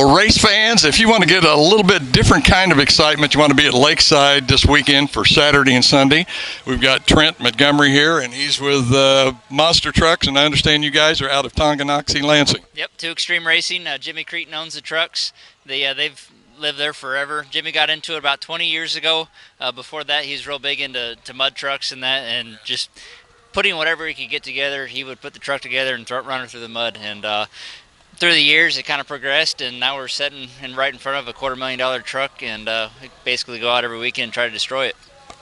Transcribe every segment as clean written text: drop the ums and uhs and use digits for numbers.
Well, race fans, if you want to get a little bit different kind of excitement, you want to be at Lakeside this weekend for Saturday and Sunday. We've got Trent Montgomery here, and he's with Monster Trucks, and I understand you guys are out of Tonganoxie, Lansing. Yep, to Extreme Racing. Jimmy Cretin owns the trucks. They've lived there forever. Jimmy got into it about 20 years ago. Before that, he was real big into mud trucks and that, and just putting whatever he could get together. He would put the truck together and run it through the mud. And through the years, it kind of progressed, and now we're sitting right in front of a $250,000 truck, and we basically go out every weekend and try to destroy it.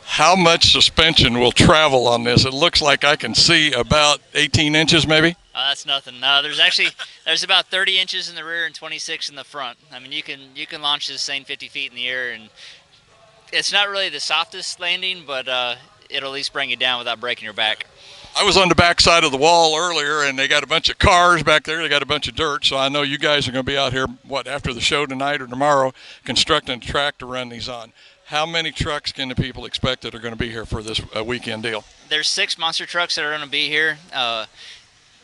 How much suspension will travel on this? It looks like I can see about 18 inches maybe. That's nothing. There's about 30 inches in the rear and 26 in the front. I mean, you can launch this thing 50 feet in the air, and it's not really the softest landing, but it'll at least bring you down without breaking your back. I was on the back side of the wall earlier, and they got a bunch of cars back there. They got a bunch of dirt, so I know you guys are going to be out here, after the show tonight or tomorrow, constructing a track to run these on. How many trucks can the people expect that are going to be here for this weekend deal? There's 6 monster trucks that are going to be here.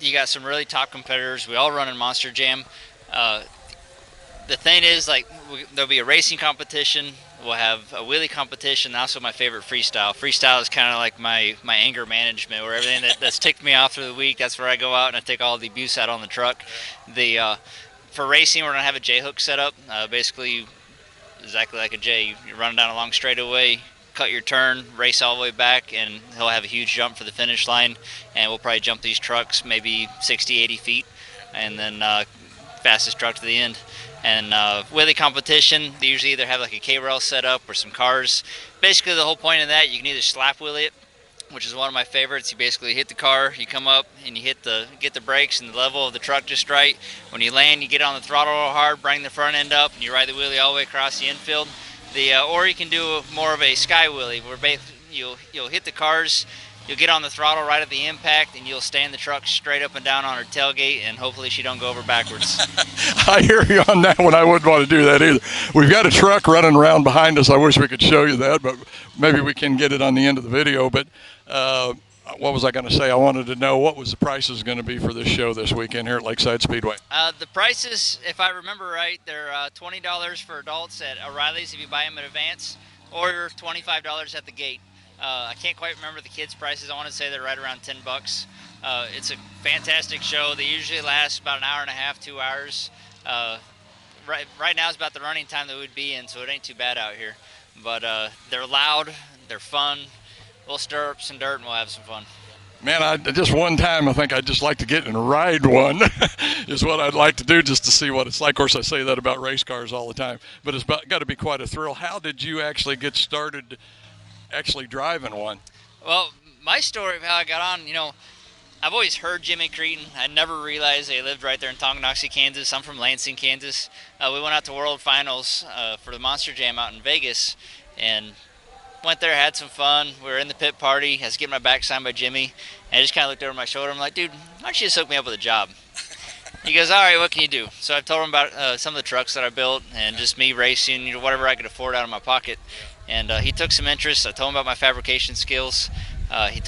You got some really top competitors. We all run in Monster Jam. The thing is, there'll be a racing competition. We'll have a wheelie competition, and also my favorite, freestyle. Freestyle is kind of like my anger management, where everything that's ticked me off through the week, that's where I go out and I take all the abuse out on the truck. For racing, we're going to have a J-hook set up, basically exactly like a J. You're running down a long straightaway, cut your turn, race all the way back, and he'll have a huge jump for the finish line, and we'll probably jump these trucks maybe 60, 80 feet, and then fastest truck to the end. And wheelie competition, they usually either have like a K-rail set up or some cars. Basically, the whole point of that, you can either slap wheelie it, which is one of my favorites. You basically hit the car, you come up, and you get the brakes and the level of the truck just right. When you land, you get on the throttle real hard, bring the front end up, and you ride the wheelie all the way across the infield. Or you can do more of a sky wheelie, where you'll hit the cars, you'll get on the throttle right at the impact, and you'll stand the truck straight up and down on her tailgate, and hopefully she don't go over backwards. I hear you on that one. I wouldn't want to do that either. We've got a truck running around behind us. I wish we could show you that, but maybe we can get it on the end of the video. But what was I going to say? I wanted to know what was the prices going to be for this show this weekend here at Lakeside Speedway. The prices, if I remember right, they're $20 for adults at O'Reilly's if you buy them in advance, or $25 at the gate. I can't quite remember the kids' prices. I want to say they're right around $10. It's a fantastic show. They usually last about an hour and a half, 2 hours. Right now is about the running time that we'd be in, so it ain't too bad out here. But they're loud, they're fun. We'll stir up some dirt and we'll have some fun. Man, just one time, I think I'd just like to get and ride one is what I'd like to do, just to see what it's like. Of course, I say that about race cars all the time, but it's got to be quite a thrill. How did you actually get started actually driving one? Well, my story of how I got on, I've always heard Jimmy Cretin. I never realized they lived right there in Tonganoxie, Kansas. I'm from Lansing, Kansas. We went out to World Finals for the Monster Jam out in Vegas, and went there, had some fun. We were in the pit party. I was getting my back signed by Jimmy, and I just kind of looked over my shoulder. I'm like, dude, why don't you just hook me up with a job? He goes, all right, what can you do? So I told him about some of the trucks that I built and just me racing, whatever I could afford out of my pocket. And he took some interest. I told him about my fabrication skills. He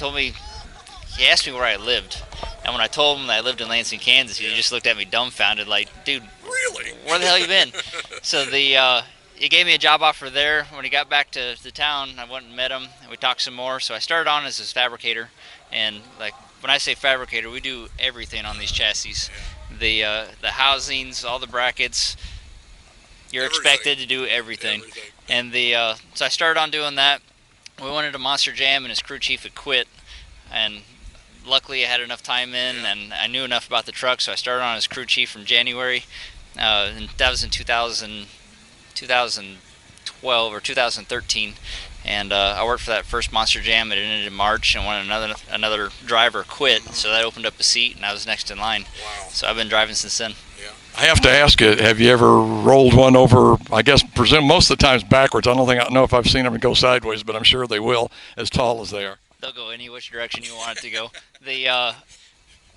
asked me where I lived. And when I told him that I lived in Lansing, Kansas, he just looked at me dumbfounded like, dude, really? Where the hell you been? So he gave me a job offer there. When he got back to the town, I went and met him, and we talked some more. So I started on as his fabricator. And when I say fabricator, we do everything on these chassis. The housings, all the brackets. You're expected to do everything. And so I started on doing that. We went into Monster Jam, and his crew chief had quit. And luckily I had enough time in, and I knew enough about the truck, so I started on as crew chief from January. And that was in 2012 or 2013. And I worked for that first Monster Jam. It ended in March, and when another driver quit, so that opened up a seat, and I was next in line. Wow. So I've been driving since then. Yeah. I have to ask you, have you ever rolled one over, I presume most of the times backwards? I don't know if I've seen them go sideways, but I'm sure they will, as tall as they are. They'll go any which direction you want it to go. When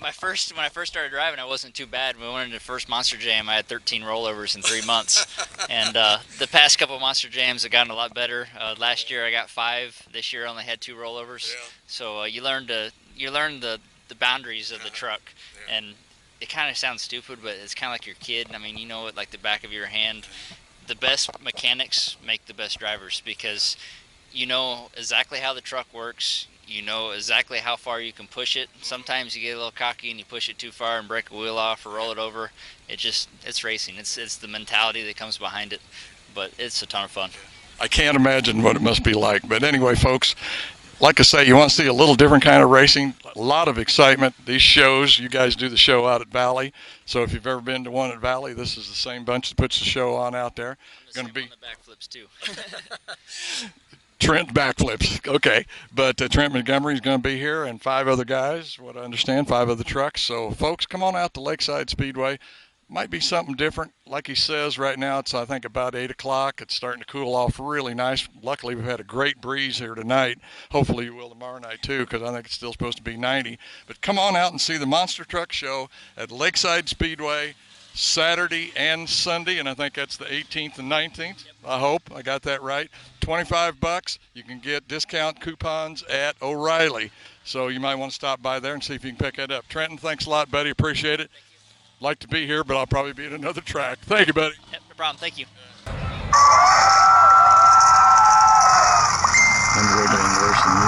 I first started driving, I wasn't too bad. When we went into the first Monster Jam, I had 13 rollovers in 3 months. And the past couple of Monster Jams have gotten a lot better. Last year I got 5. This year I only had 2 rollovers. Yeah. So you learn the boundaries of the truck. Yeah. And it kind of sounds stupid, but it's kind of like your kid. I mean, you know it like the back of your hand. The best mechanics make the best drivers because you know exactly how the truck works. You know exactly how far you can push it. Sometimes you get a little cocky and you push it too far and break a wheel off or roll it over. It's racing. It's the mentality that comes behind it, but it's a ton of fun. I can't imagine what it must be like. But anyway, folks, like I say, you want to see a little different kind of racing, a lot of excitement. These shows, you guys do the show out at Valley. So if you've ever been to one at Valley, this is the same bunch that puts the show on out there. Going to be on the backflips too. Trent backflips, okay. But Trent Montgomery's going to be here and 5 other guys, what I understand, 5 other trucks. So, folks, come on out to Lakeside Speedway. Might be something different. Like he says, right now it's, I think, about 8 o'clock. It's starting to cool off really nice. Luckily, we've had a great breeze here tonight. Hopefully you will tomorrow night, too, because I think it's still supposed to be 90. But come on out and see the Monster Truck Show at Lakeside Speedway Saturday and Sunday, and I think that's the 18th and 19th. I hope I got that right. $25. You can get discount coupons at O'Reilly. So you might want to stop by there and see if you can pick that up. Trenton, thanks a lot, buddy. Appreciate it. Like to be here, but I'll probably be at another track. Thank you, buddy. Yep, no problem. Thank you. And we're getting worse and